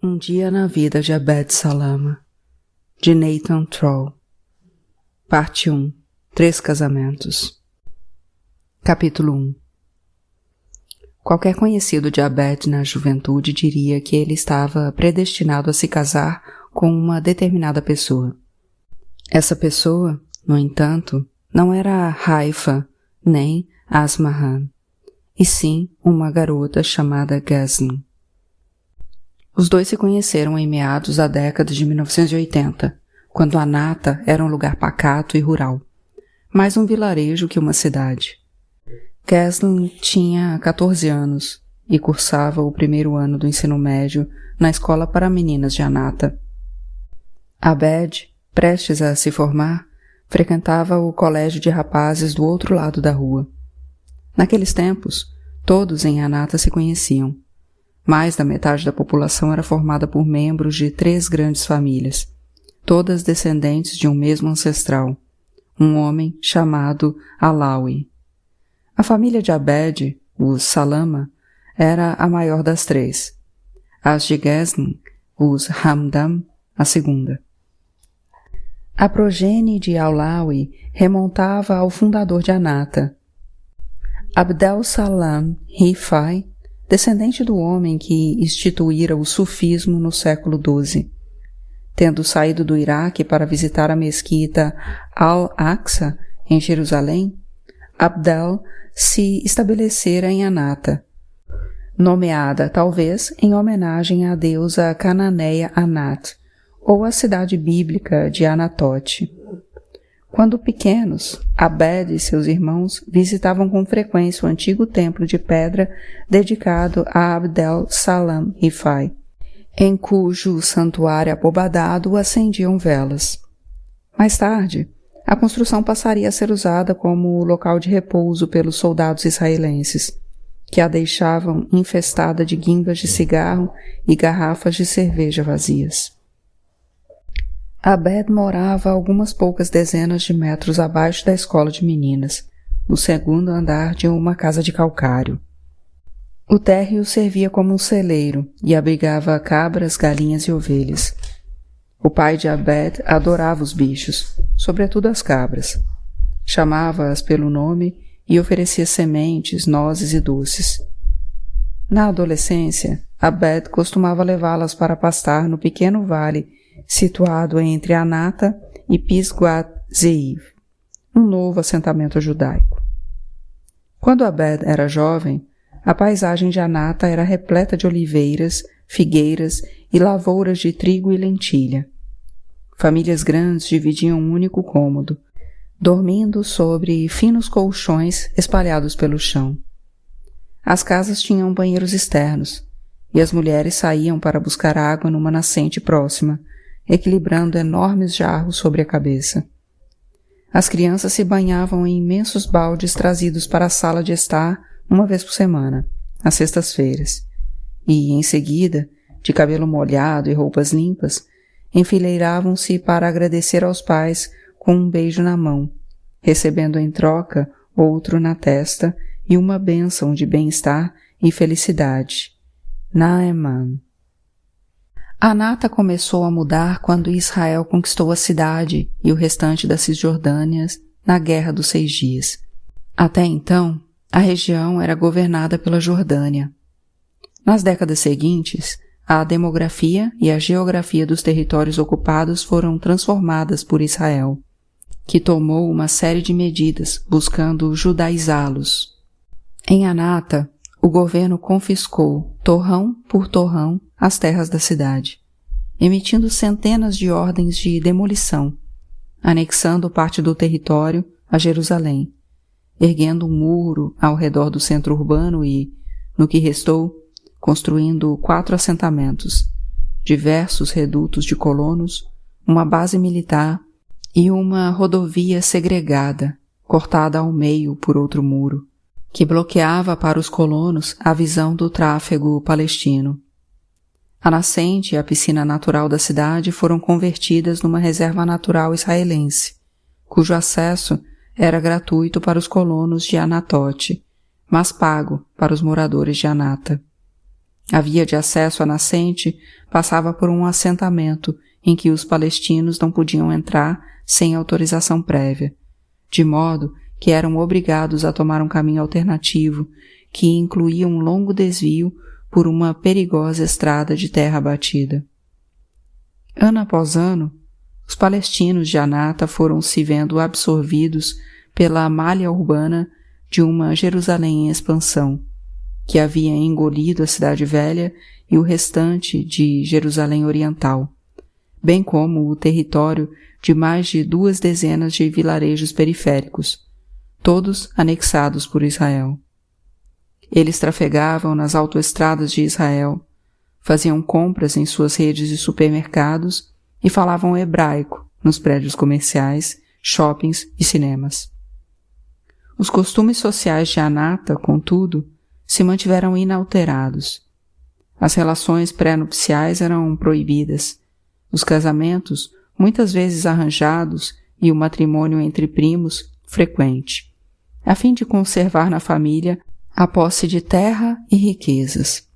Um dia na vida de Abed Salama, de Nathan Troll. Parte 1. 3 casamentos. Capítulo 1. Qualquer conhecido de Abed na juventude diria que ele estava predestinado a se casar com uma determinada pessoa. Essa pessoa, no entanto, não era Haifa nem Asmahan, e sim uma garota chamada Ghazni. Os dois se conheceram em meados da década de 1980, quando Anata era um lugar pacato e rural, mais um vilarejo que uma cidade. Ghazni tinha 14 anos e cursava o primeiro ano do ensino médio na escola para meninas de Anata. Abed, prestes a se formar, frequentava o colégio de rapazes do outro lado da rua. Naqueles tempos, todos em Anata se conheciam. Mais da metade da população era formada por membros de 3 grandes famílias, todas descendentes de um mesmo ancestral, um homem chamado Alawi. A família de Abed, os Salama, era a maior das 3. As de Ghazni, os Hamdam, a segunda. A progenie de Alawi remontava ao fundador de Anata, Abdel Salam Rifai, descendente do homem que instituíra o sufismo no século XII. Tendo saído do Iraque para visitar a mesquita Al-Aqsa, em Jerusalém, Abdel se estabelecera em Anata, nomeada talvez em homenagem à deusa cananeia Anat, ou à cidade bíblica de Anatote. Quando pequenos, Abed e seus irmãos visitavam com frequência o antigo templo de pedra dedicado a Abdel Salam Rifai, em cujo santuário abobadado acendiam velas. Mais tarde, a construção passaria a ser usada como local de repouso pelos soldados israelenses, que a deixavam infestada de guimbas de cigarro e garrafas de cerveja vazias. Abed morava a algumas poucas dezenas de metros abaixo da escola de meninas, no segundo andar de uma casa de calcário. O térreo servia como um celeiro e abrigava cabras, galinhas e ovelhas. O pai de Abed adorava os bichos, sobretudo as cabras. Chamava-as pelo nome e oferecia sementes, nozes e doces. Na adolescência, Abed costumava levá-las para pastar no pequeno vale situado entre Anata e Pisgat Ze'ev, um novo assentamento judaico. Quando Abed era jovem, a paisagem de Anata era repleta de oliveiras, figueiras e lavouras de trigo e lentilha. Famílias grandes dividiam um único cômodo, dormindo sobre finos colchões espalhados pelo chão. As casas tinham banheiros externos, e as mulheres saíam para buscar água numa nascente próxima, equilibrando enormes jarros sobre a cabeça. As crianças se banhavam em imensos baldes trazidos para a sala de estar uma vez por semana, às sextas-feiras, e, em seguida, de cabelo molhado e roupas limpas, enfileiravam-se para agradecer aos pais com um beijo na mão, recebendo em troca outro na testa e uma bênção de bem-estar e felicidade. Naeman. Anata começou a mudar quando Israel conquistou a cidade e o restante da Cisjordânia na Guerra dos 6 Dias. Até então, a região era governada pela Jordânia. Nas décadas seguintes, a demografia e a geografia dos territórios ocupados foram transformadas por Israel, que tomou uma série de medidas buscando judaizá-los. Em Anata, o governo confiscou, torrão por torrão, as terras da cidade, emitindo centenas de ordens de demolição, anexando parte do território a Jerusalém, erguendo um muro ao redor do centro urbano e, no que restou, construindo 4 assentamentos, diversos redutos de colonos, uma base militar e uma rodovia segregada, cortada ao meio por outro muro, que bloqueava para os colonos a visão do tráfego palestino. A nascente e a piscina natural da cidade foram convertidas numa reserva natural israelense, cujo acesso era gratuito para os colonos de Anatote, mas pago para os moradores de Anata. A via de acesso à nascente passava por um assentamento em que os palestinos não podiam entrar sem autorização prévia, de modo que eram obrigados a tomar um caminho alternativo que incluía um longo desvio por uma perigosa estrada de terra batida. Ano após ano, os palestinos de Anata foram se vendo absorvidos pela malha urbana de uma Jerusalém em expansão, que havia engolido a Cidade Velha e o restante de Jerusalém Oriental, bem como o território de mais de 2 dezenas de vilarejos periféricos, todos anexados por Israel. Eles trafegavam nas autoestradas de Israel, faziam compras em suas redes de supermercados e falavam hebraico nos prédios comerciais, shoppings e cinemas. Os costumes sociais de Anata, contudo, se mantiveram inalterados. As relações pré-nupciais eram proibidas, os casamentos, muitas vezes arranjados, e o matrimônio entre primos, frequente, a fim de conservar na família a posse de terra e riquezas.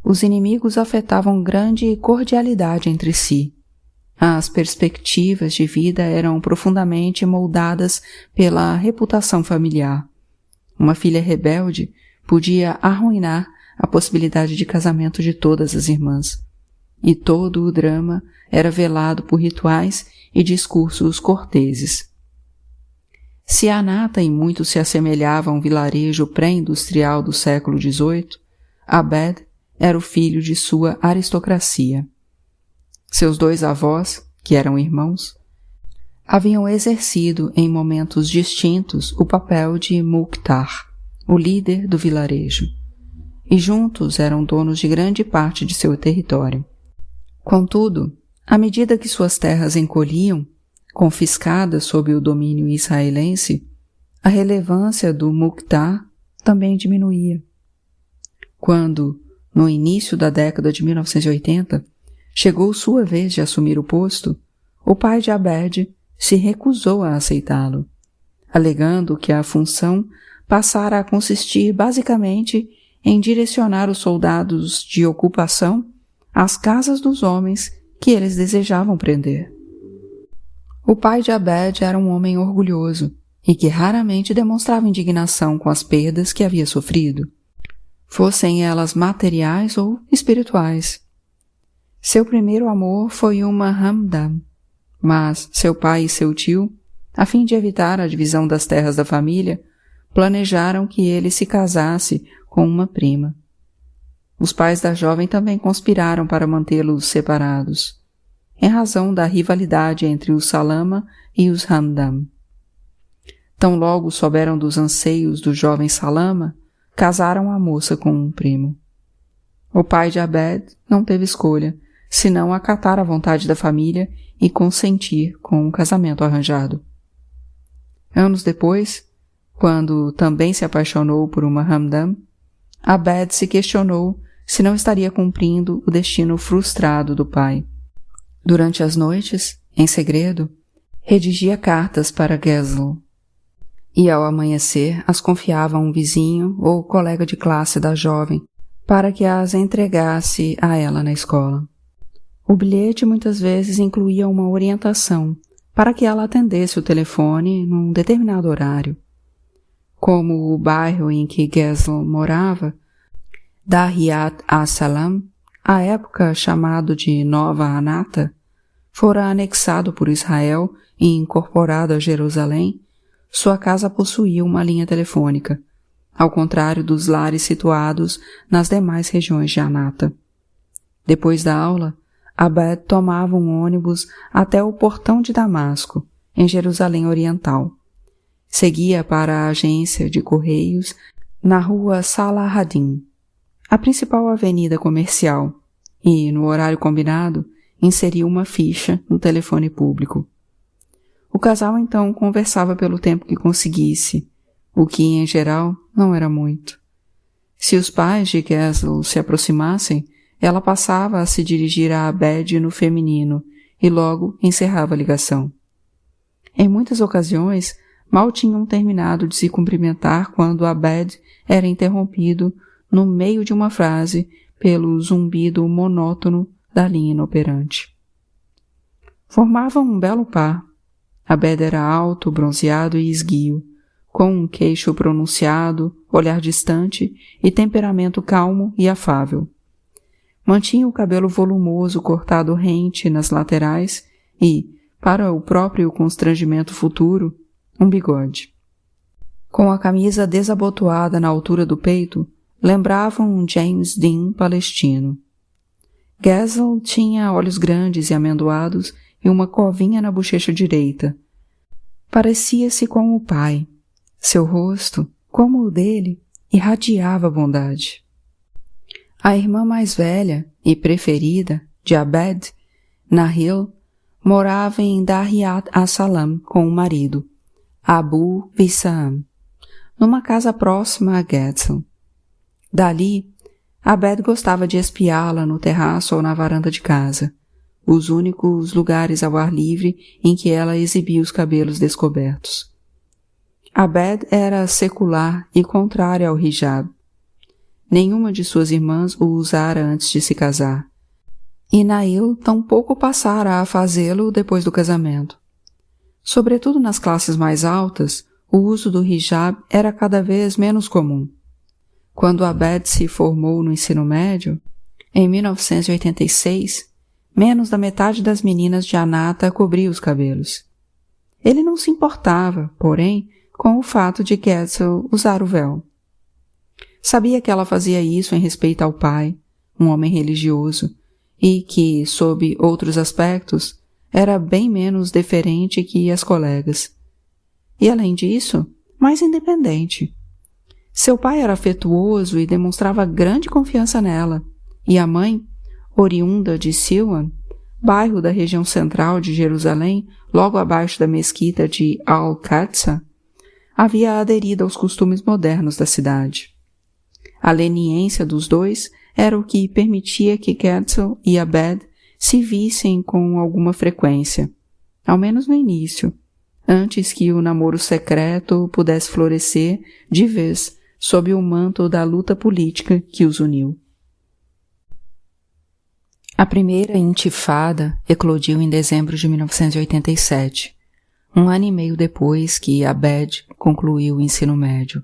Os inimigos afetavam grande cordialidade entre si. As perspectivas de vida eram profundamente moldadas pela reputação familiar. Uma filha rebelde podia arruinar a possibilidade de casamento de todas as irmãs. E todo o drama era velado por rituais e discursos corteses. Se Anata em muito se assemelhava a um vilarejo pré-industrial do século XVIII, Abed era o filho de sua aristocracia. Seus 2 avós, que eram irmãos, haviam exercido em momentos distintos o papel de Mukhtar, o líder do vilarejo, e juntos eram donos de grande parte de seu território. Contudo, à medida que suas terras encolhiam, confiscadas sob o domínio israelense, a relevância do Mukhtar também diminuía. Quando, no início da década de 1980, chegou sua vez de assumir o posto, o pai de Abed se recusou a aceitá-lo, alegando que a função passara a consistir basicamente em direcionar os soldados de ocupação às casas dos homens que eles desejavam prender. O pai de Abed era um homem orgulhoso e que raramente demonstrava indignação com as perdas que havia sofrido, fossem elas materiais ou espirituais. Seu primeiro amor foi uma Hamdan, mas seu pai e seu tio, a fim de evitar a divisão das terras da família, planejaram que ele se casasse com uma prima. Os pais da jovem também conspiraram para mantê-los separados, em razão da rivalidade entre os Salama e os Hamdan. Tão logo souberam dos anseios do jovem Salama, casaram a moça com um primo. O pai de Abed não teve escolha, senão acatar a vontade da família e consentir com um casamento arranjado. Anos depois, quando também se apaixonou por uma Hamdan, Abed se questionou se não estaria cumprindo o destino frustrado do pai. Durante as noites, em segredo, redigia cartas para Gezel, e ao amanhecer as confiava a um vizinho ou colega de classe da jovem para que as entregasse a ela na escola. O bilhete muitas vezes incluía uma orientação para que ela atendesse o telefone num determinado horário. Como o bairro em que Gezel morava, Dahiyat as-Salam, à época chamado de Nova Anata, fora anexado por Israel e incorporado a Jerusalém, sua casa possuía uma linha telefônica, ao contrário dos lares situados nas demais regiões de Anata. Depois da aula, Abed tomava um ônibus até o portão de Damasco, em Jerusalém Oriental. Seguia para a agência de correios na rua Salahaddin, a principal avenida comercial, e, no horário combinado, inseria uma ficha no telefone público. O casal então conversava pelo tempo que conseguisse, o que, em geral, não era muito. Se os pais de Gezel se aproximassem, ela passava a se dirigir a Abed no feminino e logo encerrava a ligação. Em muitas ocasiões, mal tinham terminado de se cumprimentar quando Abed era interrompido no meio de uma frase pelo zumbido monótono da linha inoperante. Formavam um belo par. Abed era alto, bronzeado e esguio, com um queixo pronunciado, olhar distante e temperamento calmo e afável. Mantinha o cabelo volumoso cortado rente nas laterais e, para o próprio constrangimento futuro, um bigode. Com a camisa desabotoada na altura do peito, lembrava um James Dean palestino. Gazel tinha olhos grandes e amendoados e uma covinha na bochecha direita. Parecia-se com o pai. Seu rosto, como o dele, irradiava bondade. A irmã mais velha e preferida de Abed, Nahil, morava em Dariyat as-Salam com o marido, Abu Wissam, numa casa próxima a Gazel. Dali, Abed gostava de espiá-la no terraço ou na varanda de casa, os únicos lugares ao ar livre em que ela exibia os cabelos descobertos. Abed era secular e contrária ao hijab. Nenhuma de suas irmãs o usara antes de se casar, e Nahil tampouco passara a fazê-lo depois do casamento. Sobretudo nas classes mais altas, o uso do hijab era cada vez menos comum. Quando Abed se formou no ensino médio, em 1986, menos da metade das meninas de Anata cobria os cabelos. Ele não se importava, porém, com o fato de Gazel usar o véu. Sabia que ela fazia isso em respeito ao pai, um homem religioso, e que, sob outros aspectos, era bem menos deferente que as colegas. E, além disso, mais independente. Seu pai era afetuoso e demonstrava grande confiança nela, e a mãe, oriunda de Silwan, bairro da região central de Jerusalém, logo abaixo da mesquita de Al-Aqsa, havia aderido aos costumes modernos da cidade. A leniência dos dois era o que permitia que Gazel e Abed se vissem com alguma frequência, ao menos no início, antes que o namoro secreto pudesse florescer de vez sob o manto da luta política que os uniu. A primeira intifada eclodiu em dezembro de 1987, um ano e meio depois que Abed concluiu o ensino médio.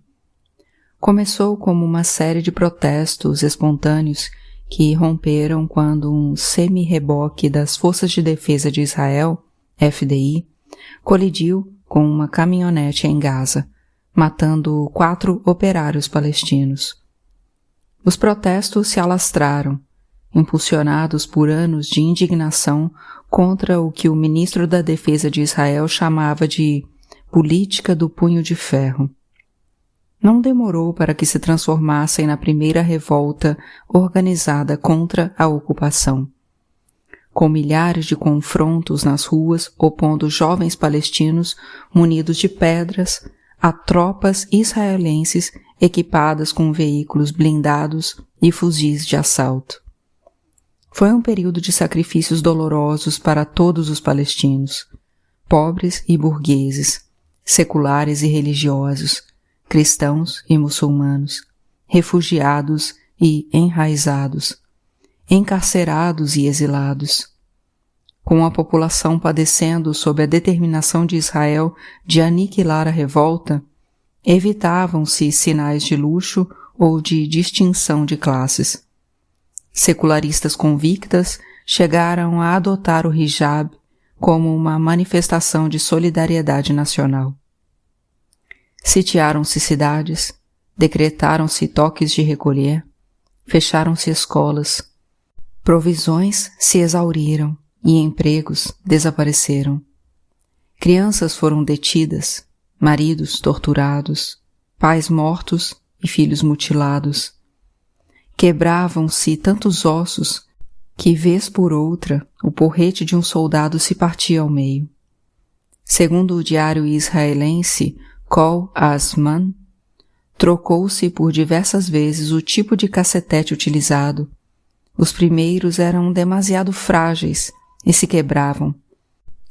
Começou como uma série de protestos espontâneos que romperam quando um semi-reboque das Forças de Defesa de Israel, FDI, colidiu com uma caminhonete em Gaza, matando 4 operários palestinos. Os protestos se alastraram, impulsionados por anos de indignação contra o que o ministro da Defesa de Israel chamava de política do punho de ferro. Não demorou para que se transformassem na primeira revolta organizada contra a ocupação. Com milhares de confrontos nas ruas opondo jovens palestinos munidos de pedras a tropas israelenses equipadas com veículos blindados e fuzis de assalto. Foi um período de sacrifícios dolorosos para todos os palestinos, pobres e burgueses, seculares e religiosos, cristãos e muçulmanos, refugiados e enraizados, encarcerados e exilados. Com a população padecendo sob a determinação de Israel de aniquilar a revolta, evitavam-se sinais de luxo ou de distinção de classes. Secularistas convictas chegaram a adotar o hijab como uma manifestação de solidariedade nacional. Sitiaram-se cidades, decretaram-se toques de recolher, fecharam-se escolas, provisões se exauriram e empregos desapareceram. Crianças foram detidas, maridos torturados, pais mortos e filhos mutilados. Quebravam-se tantos ossos que, vez por outra, o porrete de um soldado se partia ao meio. Segundo o diário israelense Kol Asman, trocou-se por diversas vezes o tipo de cacetete utilizado. Os primeiros eram demasiado frágeis e se quebravam,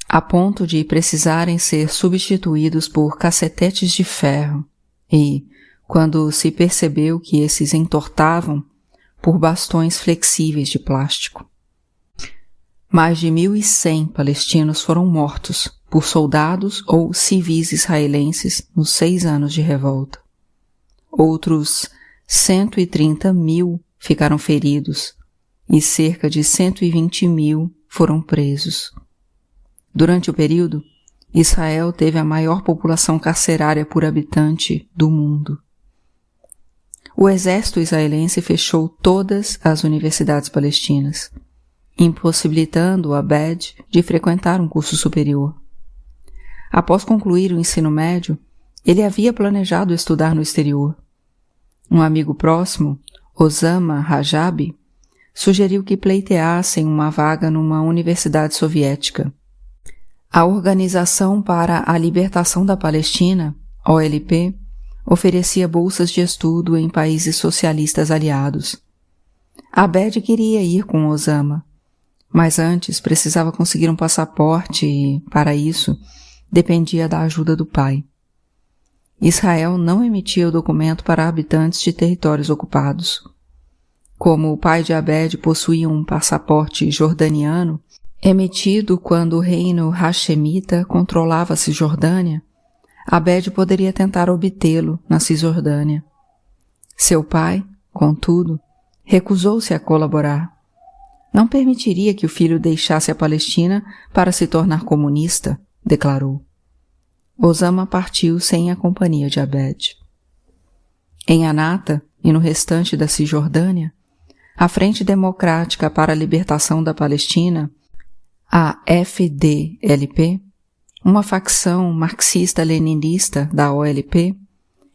a ponto de precisarem ser substituídos por cacetetes de ferro, e, quando se percebeu que esses entortavam, por bastões flexíveis de plástico. Mais de 1.100 palestinos foram mortos por soldados ou civis israelenses nos 6 anos de revolta. Outros 130.000 ficaram feridos e cerca de 120.000 foram presos. Durante o período, Israel teve a maior população carcerária por habitante do mundo. O exército israelense fechou todas as universidades palestinas, impossibilitando Abed de frequentar um curso superior. Após concluir o ensino médio, ele havia planejado estudar no exterior. Um amigo próximo, Osama Rajabi, sugeriu que pleiteassem uma vaga numa universidade soviética. A Organização para a Libertação da Palestina, OLP, oferecia bolsas de estudo em países socialistas aliados. Abed queria ir com Osama, mas antes precisava conseguir um passaporte e, para isso, dependia da ajuda do pai. Israel não emitia o documento para habitantes de territórios ocupados. Como o pai de Abed possuía um passaporte jordaniano, emitido quando o reino Hashemita controlava a Cisjordânia, Abed poderia tentar obtê-lo na Cisjordânia. Seu pai, contudo, recusou-se a colaborar. Não permitiria que o filho deixasse a Palestina para se tornar comunista, declarou. Osama partiu sem a companhia de Abed. Em Anata e no restante da Cisjordânia, a Frente Democrática para a Libertação da Palestina, a FDLP, uma facção marxista-leninista da OLP,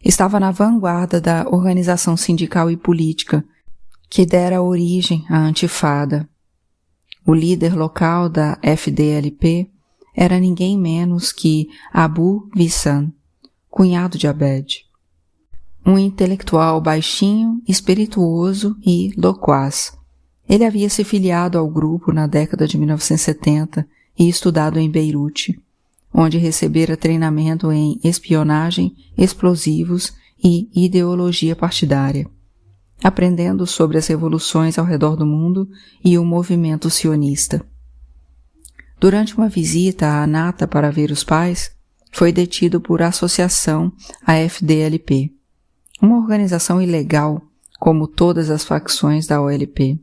estava na vanguarda da organização sindical e política que dera origem à Antifada. O líder local da FDLP era ninguém menos que Abu Vissan, cunhado de Abed. Um intelectual baixinho, espirituoso e loquaz. Ele havia se filiado ao grupo na década de 1970 e estudado em Beirute, onde recebera treinamento em espionagem, explosivos e ideologia partidária, aprendendo sobre as revoluções ao redor do mundo e o movimento sionista. Durante uma visita a Anata para ver os pais, foi detido por associação à FDLP, uma organização ilegal, como todas as facções da OLP,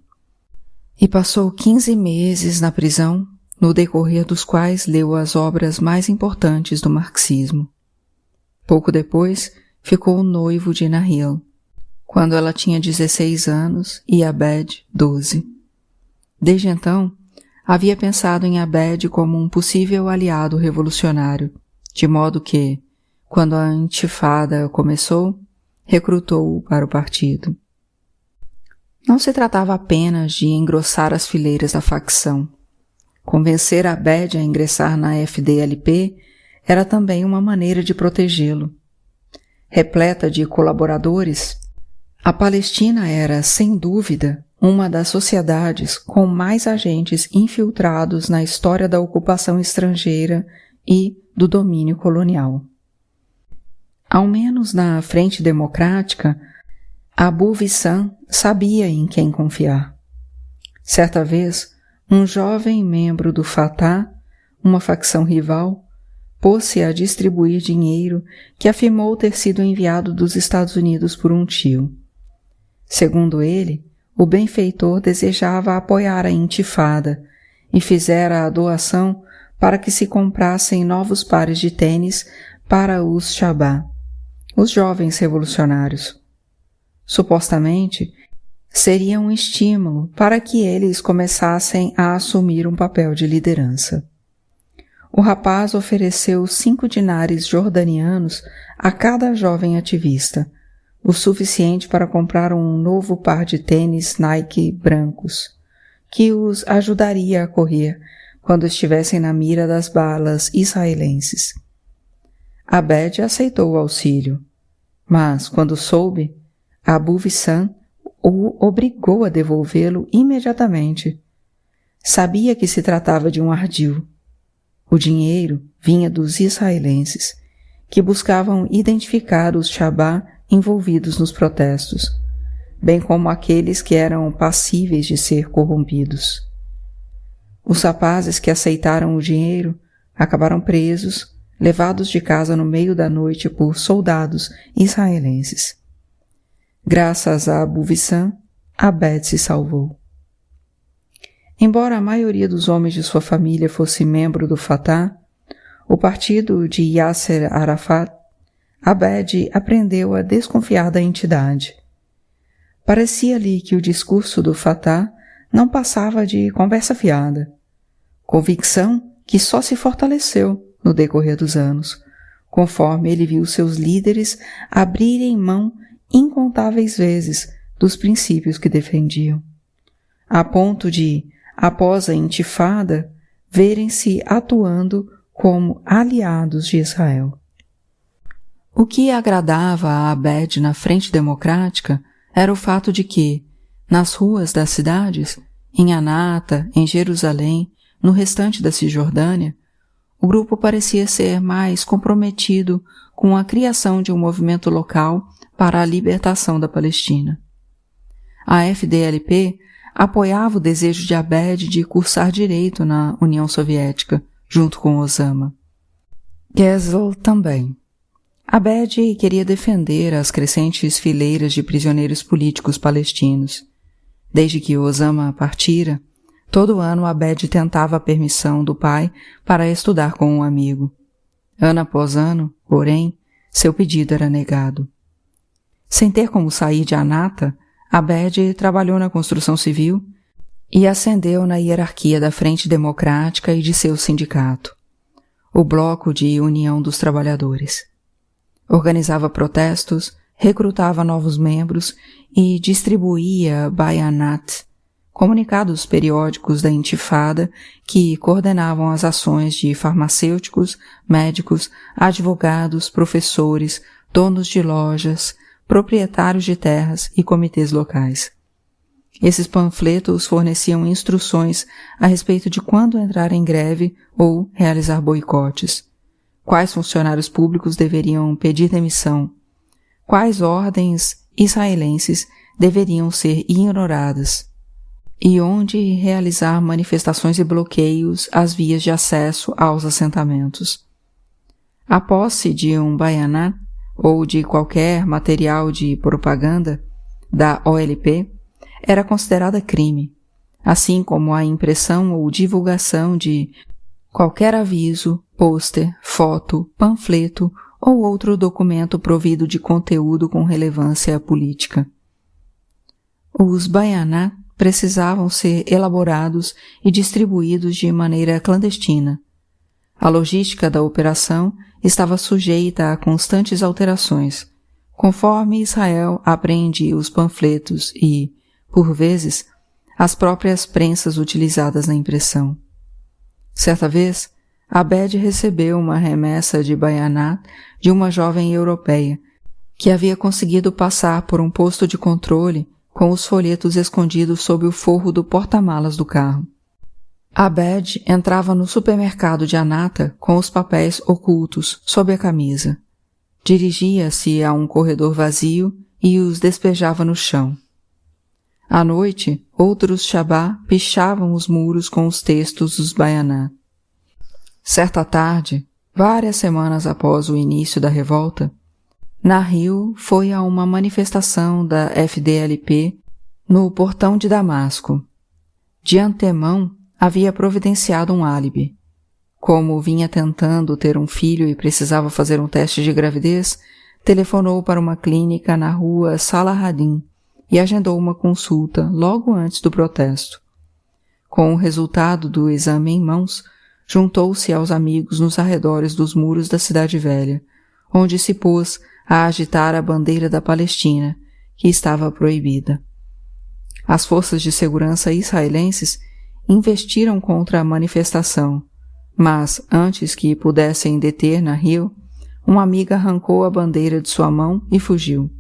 e passou 15 meses na prisão, no decorrer dos quais leu as obras mais importantes do marxismo. Pouco depois, ficou noivo de Nahil, quando ela tinha 16 anos e Abed 12. Desde então, havia pensado em Abed como um possível aliado revolucionário, de modo que, quando a Intifada começou, recrutou-o para o partido. Não se tratava apenas de engrossar as fileiras da facção. Convencer Abed a ingressar na FDLP era também uma maneira de protegê-lo. Repleta de colaboradores, a Palestina era, sem dúvida, uma das sociedades com mais agentes infiltrados na história da ocupação estrangeira e do domínio colonial. Ao menos na Frente Democrática, Abu Vissan sabia em quem confiar. Certa vez, um jovem membro do Fatah, uma facção rival, pôs-se a distribuir dinheiro que afirmou ter sido enviado dos Estados Unidos por um tio. Segundo ele, o benfeitor desejava apoiar a Intifada e fizera a doação para que se comprassem novos pares de tênis para os Shabá, os jovens revolucionários. Supostamente, seria um estímulo para que eles começassem a assumir um papel de liderança. O rapaz ofereceu 5 dinares jordanianos a cada jovem ativista, o suficiente para comprar um novo par de tênis Nike brancos, que os ajudaria a correr quando estivessem na mira das balas israelenses. Abed aceitou o auxílio, mas, quando soube, Abu Vissan o obrigou a devolvê-lo imediatamente. Sabia que se tratava de um ardil. O dinheiro vinha dos israelenses, que buscavam identificar os Shabá envolvidos nos protestos, bem como aqueles que eram passíveis de ser corrompidos. Os rapazes que aceitaram o dinheiro acabaram presos, levados de casa no meio da noite por soldados israelenses. Graças a Abu Vissan, Abed se salvou. Embora a maioria dos homens de sua família fosse membro do Fatah, o partido de Yasser Arafat, Abed aprendeu a desconfiar da entidade. Parecia-lhe que o discurso do Fatah não passava de conversa fiada, convicção que só se fortaleceu no decorrer dos anos, conforme ele viu seus líderes abrirem mão incontáveis vezes dos princípios que defendiam, a ponto de, após a intifada, verem-se atuando como aliados de Israel. O que agradava a Abed na Frente Democrática era o fato de que, nas ruas das cidades, em Anata, em Jerusalém, no restante da Cisjordânia, o grupo parecia ser mais comprometido com a criação de um movimento local para a libertação da Palestina. A FDLP apoiava o desejo de Abed de cursar direito na União Soviética, junto com Osama. Geisel também. Abed queria defender as crescentes fileiras de prisioneiros políticos palestinos. Desde que Osama partira, todo ano Abed tentava a permissão do pai para estudar com um amigo. Ano após ano, porém, seu pedido era negado. Sem ter como sair de Anata, Abed trabalhou na construção civil e ascendeu na hierarquia da Frente Democrática e de seu sindicato, o Bloco de União dos Trabalhadores. Organizava protestos, recrutava novos membros e distribuía bayanat, comunicados periódicos da intifada que coordenavam as ações de farmacêuticos, médicos, advogados, professores, donos de lojas, proprietários de terras e comitês locais. Esses panfletos forneciam instruções a respeito de quando entrar em greve ou realizar boicotes, quais funcionários públicos deveriam pedir demissão, quais ordens israelenses deveriam ser ignoradas e onde realizar manifestações e bloqueios às vias de acesso aos assentamentos. A posse de um bayanat ou de qualquer material de propaganda da OLP era considerada crime, assim como a impressão ou divulgação de qualquer aviso, pôster, foto, panfleto ou outro documento provido de conteúdo com relevância política. Os bayanat precisavam ser elaborados e distribuídos de maneira clandestina. A logística da operação estava sujeita a constantes alterações, conforme Israel apreendia os panfletos e, por vezes, as próprias prensas utilizadas na impressão. Certa vez, Abed recebeu uma remessa de bayanat de uma jovem europeia que havia conseguido passar por um posto de controle com os folhetos escondidos sob o forro do porta-malas do carro. Abed entrava no supermercado de Anata com os papéis ocultos sob a camisa. Dirigia-se a um corredor vazio e os despejava no chão. À noite, outros Shabá pichavam os muros com os textos dos bayanat. Certa tarde, várias semanas após o início da revolta, Nahil foi a uma manifestação da FDLP no portão de Damasco. De antemão, havia providenciado um álibi. Como vinha tentando ter um filho e precisava fazer um teste de gravidez, telefonou para uma clínica na rua Salahaddin e agendou uma consulta logo antes do protesto. Com o resultado do exame em mãos, juntou-se aos amigos nos arredores dos muros da Cidade Velha, onde se pôs a agitar a bandeira da Palestina, que estava proibida. As forças de segurança israelenses investiram contra a manifestação, mas, antes que pudessem deter Nahil, uma amiga arrancou a bandeira de sua mão e fugiu.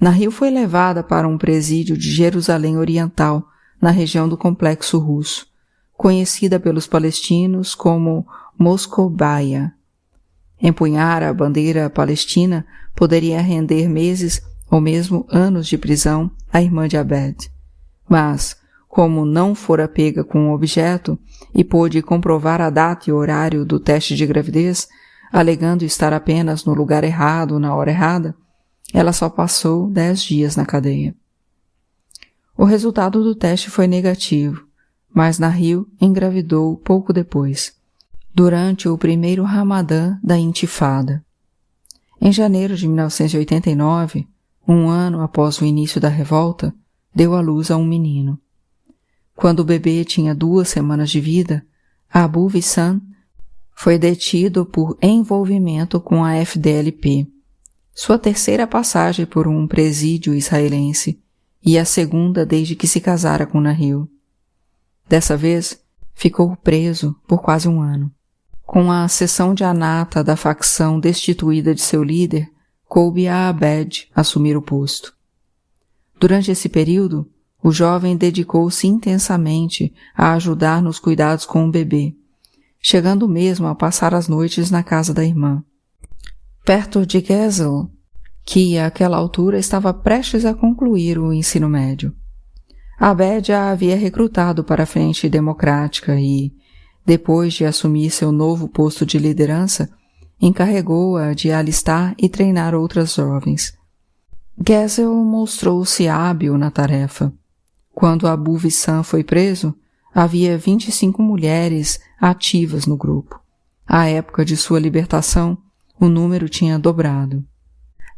Nahil foi levada para um presídio de Jerusalém Oriental, na região do Complexo Russo, conhecida pelos palestinos como Moscobaia. Empunhar a bandeira palestina poderia render meses ou mesmo anos de prisão a irmã de Abed. Mas, como não fora pega com o objeto e pôde comprovar a data e horário do teste de gravidez, alegando estar apenas no lugar errado na hora errada, ela só passou 10 dias na cadeia. O resultado do teste foi negativo, mas Nahil engravidou pouco depois, durante o primeiro Ramadã da Intifada. Em janeiro de 1989, um ano após o início da revolta, deu à luz a um menino. Quando o bebê tinha 2 semanas de vida, Abu Vissan foi detido por envolvimento com a FDLP, sua terceira passagem por um presídio israelense e a segunda desde que se casara com Nahil. Dessa vez, ficou preso por quase um ano. Com a seção de Anata da facção destituída de seu líder, coube a Abed assumir o posto. Durante esse período, o jovem dedicou-se intensamente a ajudar nos cuidados com o bebê, chegando mesmo a passar as noites na casa da irmã. Perto de Gezel, que àquela altura estava prestes a concluir o ensino médio. Abed a havia recrutado para a Frente Democrática e, depois de assumir seu novo posto de liderança, encarregou-a de alistar e treinar outras jovens. Gezel mostrou-se hábil na tarefa. Quando Abu Vissan foi preso, havia 25 mulheres ativas no grupo. À época de sua libertação, o número tinha dobrado.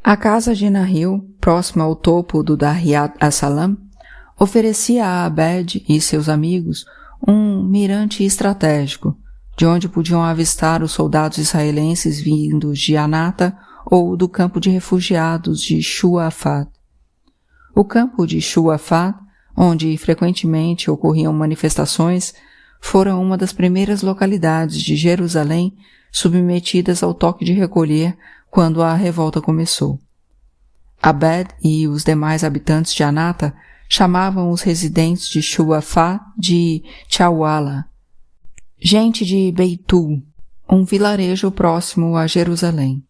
A casa de Nahil, próxima ao topo do Dariyat as-Salam, oferecia a Abed e seus amigos um mirante estratégico, de onde podiam avistar os soldados israelenses vindos de Anata ou do campo de refugiados de Shuafat. O campo de Shuafat, onde frequentemente ocorriam manifestações, fora uma das primeiras localidades de Jerusalém submetidas ao toque de recolher quando a revolta começou. Abed e os demais habitantes de Anata chamavam os residentes de Shuafat de Chawala, gente de Beitul, um vilarejo próximo a Jerusalém,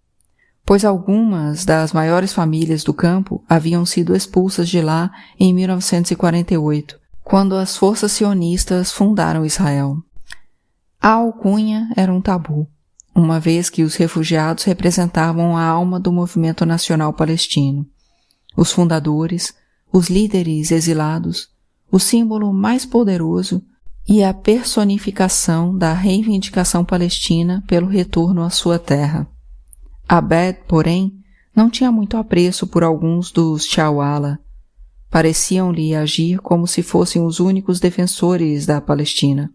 pois algumas das maiores famílias do campo haviam sido expulsas de lá em 1948, quando as forças sionistas fundaram Israel. A alcunha era um tabu, uma vez que os refugiados representavam a alma do movimento nacional palestino, os fundadores, os líderes exilados, o símbolo mais poderoso e a personificação da reivindicação palestina pelo retorno à sua terra. Abed, porém, não tinha muito apreço por alguns dos Chawala. Pareciam-lhe agir como se fossem os únicos defensores da Palestina.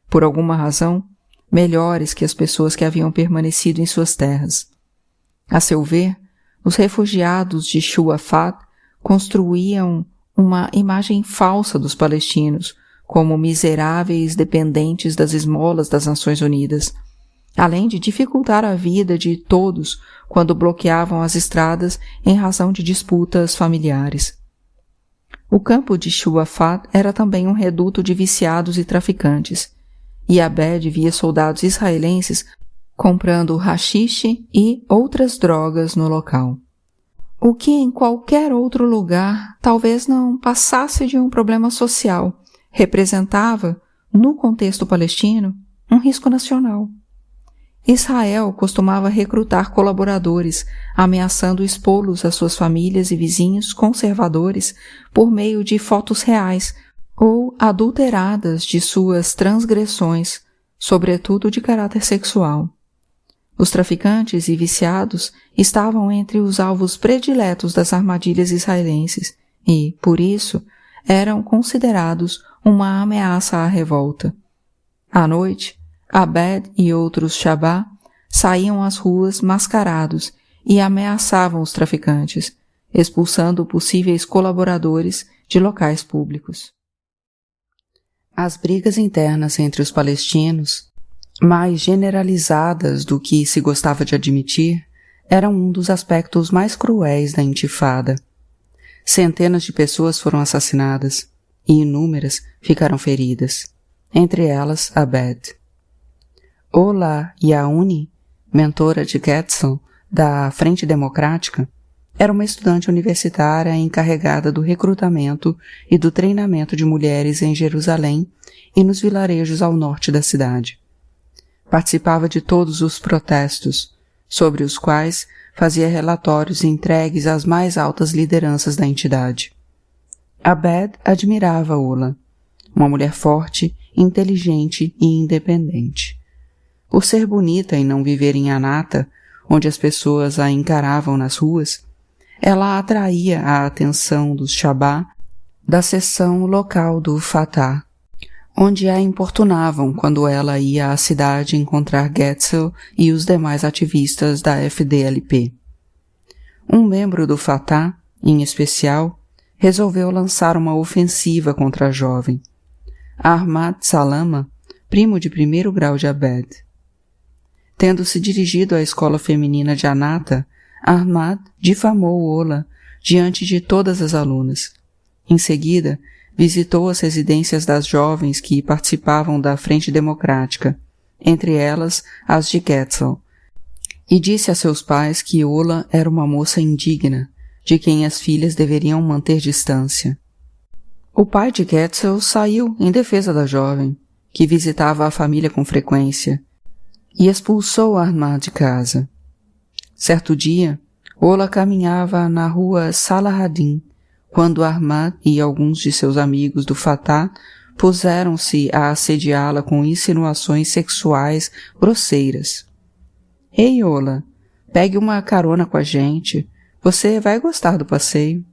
Por alguma razão, melhores que as pessoas que haviam permanecido em suas terras. A seu ver, os refugiados de Shuafat construíam uma imagem falsa dos palestinos, como miseráveis dependentes das esmolas das Nações Unidas, além de dificultar a vida de todos quando bloqueavam as estradas em razão de disputas familiares. O campo de Shuafat era também um reduto de viciados e traficantes, e Abed via soldados israelenses comprando haxixe e outras drogas no local. O que em qualquer outro lugar talvez não passasse de um problema social, representava, no contexto palestino, um risco nacional. Israel costumava recrutar colaboradores, ameaçando expô-los às suas famílias e vizinhos conservadores por meio de fotos reais ou adulteradas de suas transgressões, sobretudo de caráter sexual. Os traficantes e viciados estavam entre os alvos prediletos das armadilhas israelenses e, por isso, eram considerados uma ameaça à revolta. À noite, Abed e outros Shabá saíam às ruas mascarados e ameaçavam os traficantes, expulsando possíveis colaboradores de locais públicos. As brigas internas entre os palestinos, mais generalizadas do que se gostava de admitir, eram um dos aspectos mais cruéis da intifada. Centenas de pessoas foram assassinadas e inúmeras ficaram feridas, entre elas Abed. Ola Yauni, mentora de Getzel, da Frente Democrática, Era uma estudante universitária encarregada do recrutamento e do treinamento de mulheres em Jerusalém e nos vilarejos ao norte da cidade. Participava de todos os protestos, sobre os quais fazia relatórios entregues às mais altas lideranças da entidade. Abed admirava Ola, uma mulher forte, inteligente e independente. Por ser bonita e não viver em Anata, onde as pessoas a encaravam nas ruas, ela atraía a atenção dos Shabá da seção local do Fatah, onde a importunavam quando ela ia à cidade encontrar Getzel e os demais ativistas da FDLP. Um membro do Fatah, em especial, resolveu lançar uma ofensiva contra a jovem, Ahmad Salama, primo de primeiro grau de Abed. Tendo-se dirigido à escola feminina de Anata, Ahmad difamou Ola diante de todas as alunas. Em seguida, visitou as residências das jovens que participavam da Frente Democrática, entre elas as de Getzel, e disse a seus pais que Ola era uma moça indigna, de quem as filhas deveriam manter distância. O pai de Getzel saiu em defesa da jovem, que visitava a família com frequência, e expulsou Ahmad de casa. Certo dia, Ola caminhava na rua Salahadin, quando Ahmad e alguns de seus amigos do Fatah puseram-se a assediá-la com insinuações sexuais grosseiras. Ei, Ola, pegue uma carona com a gente, você vai gostar do passeio.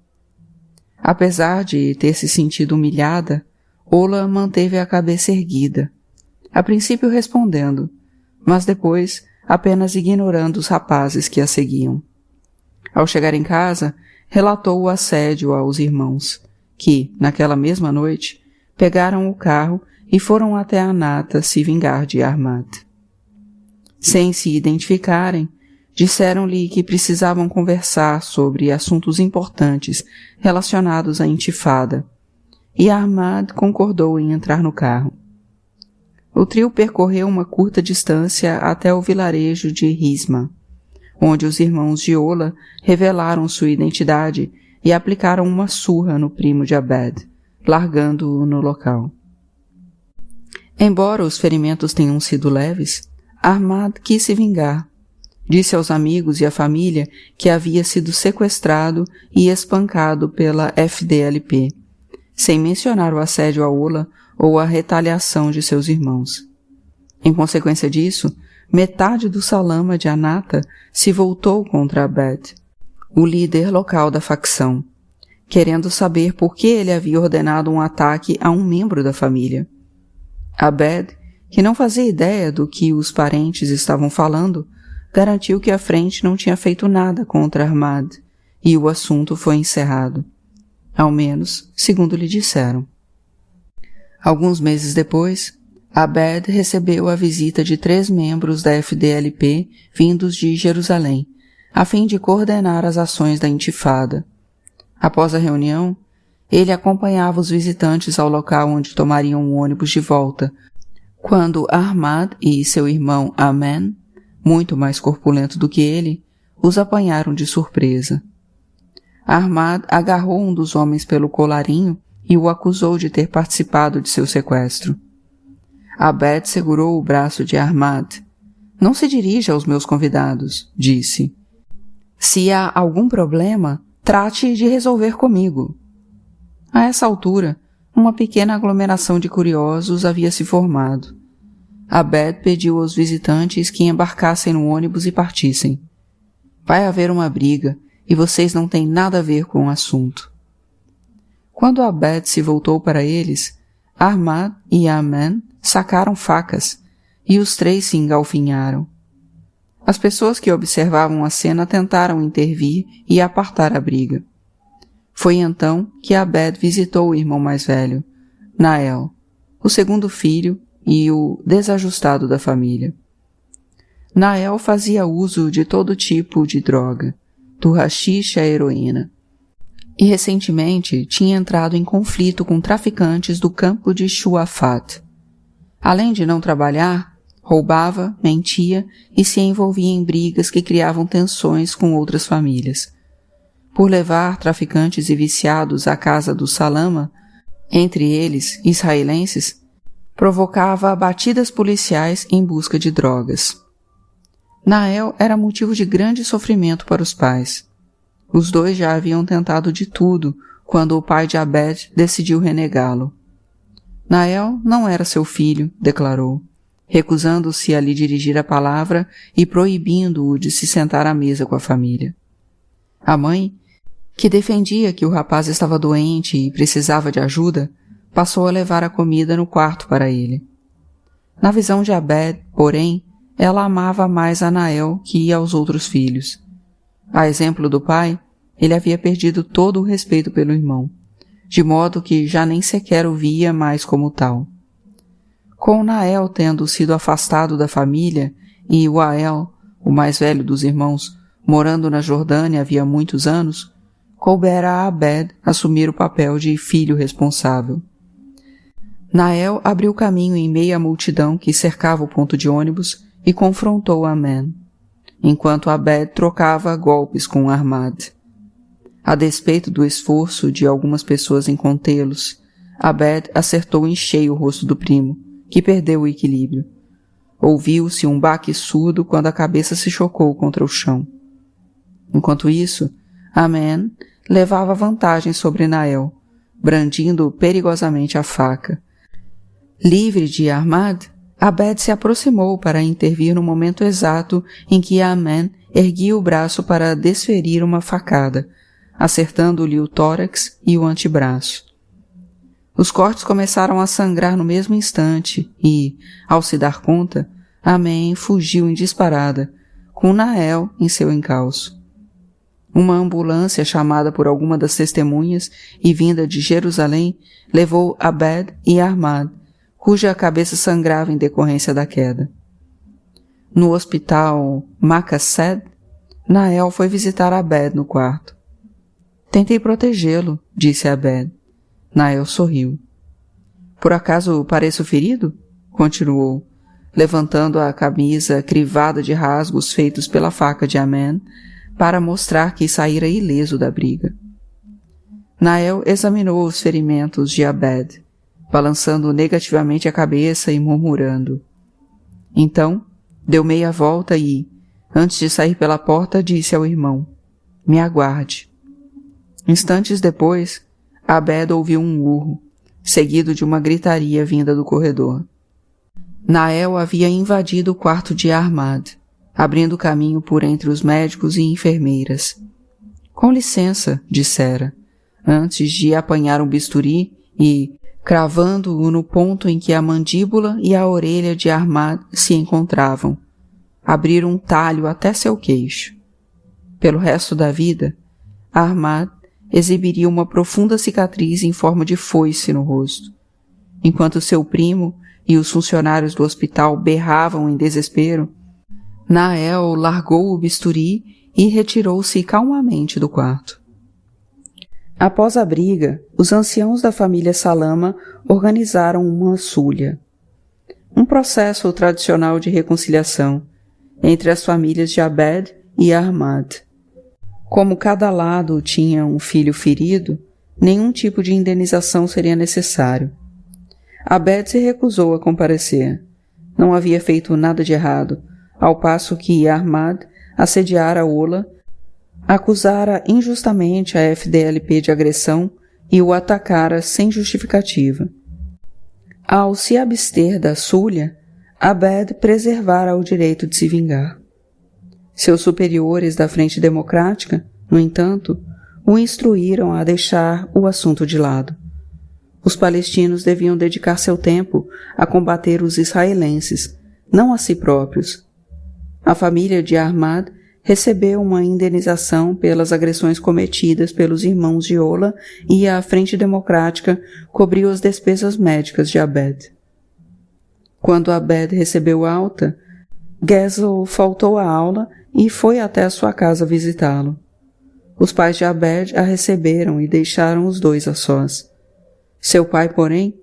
Apesar de ter se sentido humilhada, Ola manteve a cabeça erguida, a princípio respondendo, mas depois apenas ignorando os rapazes que a seguiam. Ao chegar em casa, relatou o assédio aos irmãos, que, naquela mesma noite, pegaram o carro e foram até Anata se vingar de Ahmad. Sem se identificarem, disseram-lhe que precisavam conversar sobre assuntos importantes relacionados à intifada, e Ahmad concordou em entrar no carro. O trio percorreu uma curta distância até o vilarejo de Risma, onde os irmãos de Ola revelaram sua identidade e aplicaram uma surra no primo de Abed, largando-o no local. Embora os ferimentos tenham sido leves, Ahmad quis se vingar. Disse aos amigos e à família que havia sido sequestrado e espancado pela FDLP, sem mencionar o assédio a Ola ou a retaliação de seus irmãos. Em consequência disso, metade do Salama de Anata se voltou contra Abed, o líder local da facção, querendo saber por que ele havia ordenado um ataque a um membro da família. Abed, que não fazia ideia do que os parentes estavam falando, garantiu que a frente não tinha feito nada contra Ahmad, e o assunto foi encerrado. Ao menos, segundo lhe disseram. Alguns meses depois, Abed recebeu a visita de 3 membros da FDLP vindos de Jerusalém, a fim de coordenar as ações da intifada. Após a reunião, ele acompanhava os visitantes ao local onde tomariam um ônibus de volta, quando Ahmad e seu irmão Amen, muito mais corpulento do que ele, os apanharam de surpresa. Ahmad agarrou um dos homens pelo colarinho e o acusou de ter participado de seu sequestro. Abed segurou o braço de Ahmad. Não se dirija aos meus convidados, disse. Se há algum problema, trate de resolver comigo. A essa altura, uma pequena aglomeração de curiosos havia se formado. Abed pediu aos visitantes que embarcassem no ônibus e partissem. Vai haver uma briga e vocês não têm nada a ver com o assunto. Quando Abed se voltou para eles, Ahmad e Amen sacaram facas e os 3 se engalfinharam. As pessoas que observavam a cena tentaram intervir e apartar a briga. Foi então que Abed visitou o irmão mais velho, Nael, o segundo filho e o desajustado da família. Nael fazia uso de todo tipo de droga, do haxixe à heroína, e recentemente tinha entrado em conflito com traficantes do campo de Shuafat. Além de não trabalhar, roubava, mentia e se envolvia em brigas que criavam tensões com outras famílias. por levar traficantes e viciados à casa do Salama, entre eles israelenses, provocava batidas policiais em busca de drogas. Nael era motivo de grande sofrimento para os pais. Os dois já haviam tentado de tudo quando o pai de Abed decidiu renegá-lo. Nael não era seu filho, declarou, recusando-se a lhe dirigir a palavra e proibindo-o de se sentar à mesa com a família. A mãe, que defendia que o rapaz estava doente e precisava de ajuda, passou a levar a comida no quarto para ele. Na visão de Abed, porém, ela amava mais a Nael que aos outros filhos. A exemplo do pai, ele havia perdido todo o respeito pelo irmão, de modo que já nem sequer o via mais como tal. Com Nael tendo sido afastado da família e Wael, o mais velho dos irmãos, morando na Jordânia havia muitos anos, coubera a Abed assumir o papel de filho responsável. Nael abriu caminho em meio à multidão que cercava o ponto de ônibus e confrontou Aman, enquanto Abed trocava golpes com Ahmad. A despeito do esforço de algumas pessoas em contê-los, Abed acertou em cheio o rosto do primo, que perdeu o equilíbrio. Ouviu-se um baque surdo quando a cabeça se chocou contra o chão. Enquanto isso, Aman levava vantagem sobre Nael, brandindo perigosamente a faca. Livre de Ahmad, Abed se aproximou para intervir no momento exato em que Aman erguia o braço para desferir uma facada, acertando-lhe o tórax e o antebraço. Os cortes começaram a sangrar no mesmo instante e, ao se dar conta, Aman fugiu em disparada, com Nael em seu encalço. Uma ambulância chamada por alguma das testemunhas e vinda de Jerusalém levou Abed e Ahmad, cuja cabeça sangrava em decorrência da queda. No hospital Maqased, Nael foi visitar Abed no quarto. Tentei protegê-lo, disse Abed. Nael sorriu. Por acaso pareço ferido? Continuou, levantando a camisa crivada de rasgos feitos pela faca de Aman para mostrar que saíra ileso da briga. Nael examinou os ferimentos de Abed, balançando negativamente a cabeça e murmurando. Então, deu meia volta e, antes de sair pela porta, disse ao irmão, me aguarde. Instantes depois, Abed ouviu um urro, seguido de uma gritaria vinda do corredor. Nael havia invadido o quarto de Ahmad, abrindo caminho por entre os médicos e enfermeiras. Com licença, dissera, antes de apanhar um bisturi e, cravando-o no ponto em que a mandíbula e a orelha de Ahmad se encontravam, abrir um talho até seu queixo. Pelo resto da vida, Ahmad exibiria uma profunda cicatriz em forma de foice no rosto, enquanto seu primo e os funcionários do hospital berravam em desespero. Nael largou o bisturi e retirou-se calmamente do quarto. Após a briga, os anciãos da família Salama organizaram uma sulha, um processo tradicional de reconciliação entre as famílias de Abed e Ahmad. Como cada lado tinha um filho ferido, nenhum tipo de indenização seria necessário. Abed se recusou a comparecer. Não havia feito nada de errado, ao passo que Ahmad assediara Ola, acusara injustamente a FDLP de agressão e o atacara sem justificativa. Ao se abster da sulha, Abed preservara o direito de se vingar. Seus superiores da Frente Democrática, no entanto, o instruíram a deixar o assunto de lado. Os palestinos deviam dedicar seu tempo a combater os israelenses, não a si próprios. A família de Ahmad recebeu uma indenização pelas agressões cometidas pelos irmãos de Ola e a Frente Democrática cobriu as despesas médicas de Abed. Quando Abed recebeu alta, Gezel faltou à aula e foi até a sua casa visitá-lo. Os pais de Abed a receberam e deixaram os dois a sós. Seu pai, porém,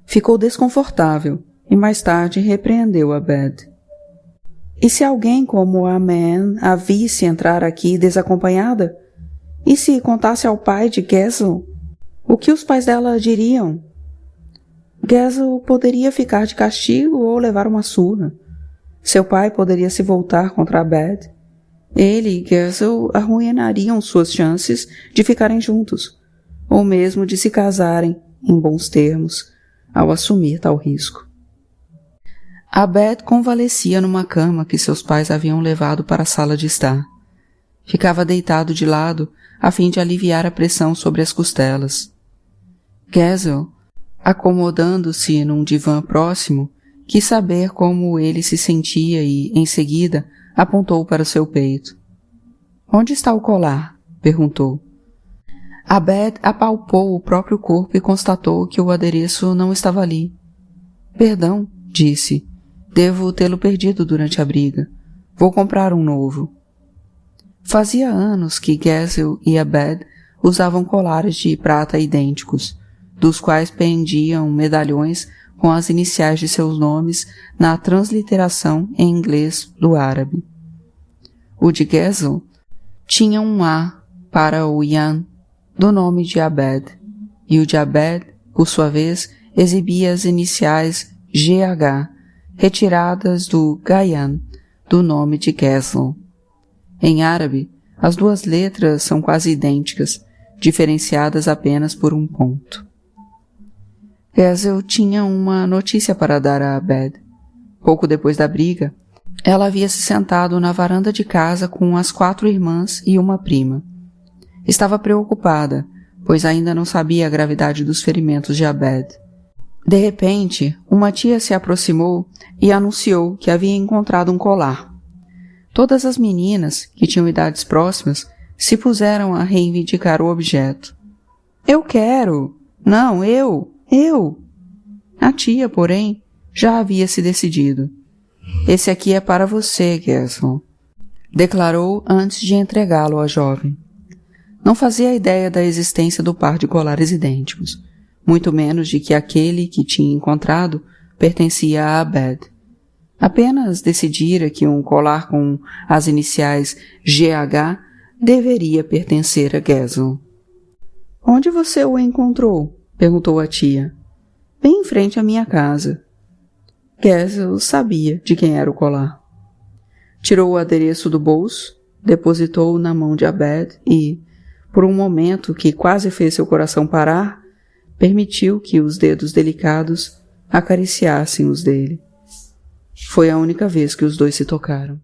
ficou desconfortável e mais tarde repreendeu Abed. E se alguém como Aman a visse entrar aqui desacompanhada? E se contasse ao pai de Gezel? O que os pais dela diriam? Gezel poderia ficar de castigo ou levar uma surra. Seu pai poderia se voltar contra Abed. Ele e Gezel arruinariam suas chances de ficarem juntos, ou mesmo de se casarem em bons termos, ao assumir tal risco. Abed convalescia numa cama que seus pais haviam levado para a sala de estar. Ficava deitado de lado a fim de aliviar a pressão sobre as costelas. Gezel, acomodando-se num divã próximo, quis saber como ele se sentia e, em seguida, apontou para seu peito. "Onde está o colar?" perguntou. Abed apalpou o próprio corpo e constatou que o adereço não estava ali. "Perdão", disse. "Devo tê-lo perdido durante a briga. Vou comprar um novo." Fazia anos que Gezel e Abed usavam colares de prata idênticos, dos quais pendiam medalhões com as iniciais de seus nomes na transliteração em inglês do árabe. O de Gezel tinha um A para o Yan do nome de Abed, e o de Abed, por sua vez, exibia as iniciais GH, retiradas do Gayan, do nome de Gezel. Em árabe, as duas letras são quase idênticas, diferenciadas apenas por um ponto. Gezel tinha uma notícia para dar a Abed. Pouco depois da briga, ela havia se sentado na varanda de casa com as 4 irmãs e uma prima. Estava preocupada, pois ainda não sabia a gravidade dos ferimentos de Abed. De repente, uma tia se aproximou e anunciou que havia encontrado um colar. Todas as meninas, que tinham idades próximas, se puseram a reivindicar o objeto. "Eu quero! Não, eu! A tia, porém, já havia se decidido. "Esse aqui é para você, Gezel", declarou antes de entregá-lo à jovem. Não fazia ideia da existência do par de colares idênticos, muito menos de que aquele que tinha encontrado pertencia a Abed. Apenas decidira que um colar com as iniciais GH deveria pertencer a Gezel. "Onde você o encontrou?" perguntou a tia. "Bem em frente à minha casa." Gezel sabia de quem era o colar. Tirou o adereço do bolso, depositou-o na mão de Abed e, por um momento que quase fez seu coração parar, permitiu que os dedos delicados acariciassem os dele. Foi a única vez que os dois se tocaram.